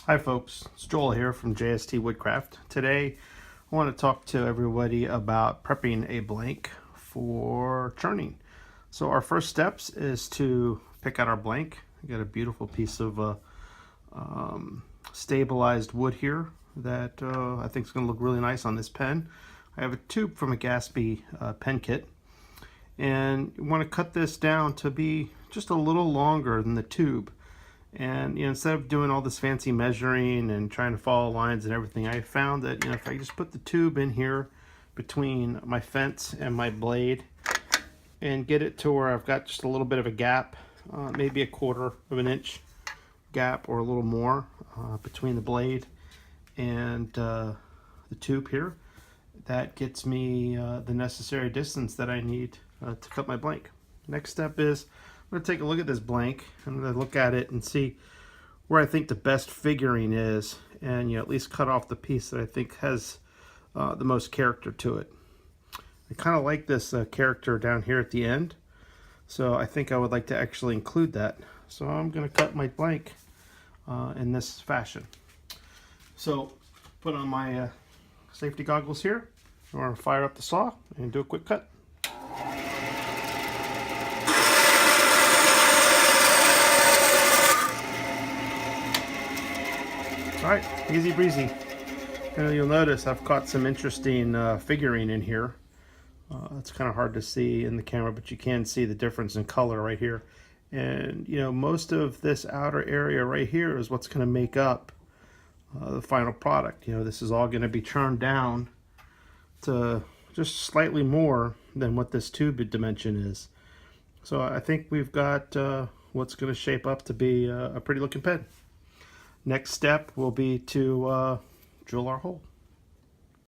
Hi folks, it's Joel here from JST Woodcraft. Today I want to talk to everybody about prepping a blank for churning. So our first steps is to pick out our blank. We got a beautiful piece of stabilized wood here that I think is going to look really nice on this pen. I have a tube from a Gatsby pen kit, and you want to cut this down to be just a little longer than the tube. And instead of doing all this fancy measuring and trying to follow lines and everything, I found that if I just put the tube in here between my fence and my blade and get it to where I've got just a little bit of a gap, maybe a 1/4 of an inch gap or a little more between the blade and the tube here, that gets me the necessary distance that I need to cut my blank. Next step is I'm going to take a look at this blank. I'm going to look at it and see where I think the best figuring is, and at least cut off the piece that I think has the most character to it. I kind of like this character down here at the end, so I think I would like to actually include that. So I'm going to cut my blank in this fashion. So put on my safety goggles here. I'm going to fire up the saw and do a quick cut. Alright, easy breezy. You'll notice I've caught some interesting figuring in here. It's kind of hard to see in the camera, but you can see the difference in color right here. And most of this outer area right here is what's going to make up the final product. This is all going to be churned down to just slightly more than what this tube dimension is. So I think we've got what's going to shape up to be a pretty looking pen. Next step will be to drill our hole.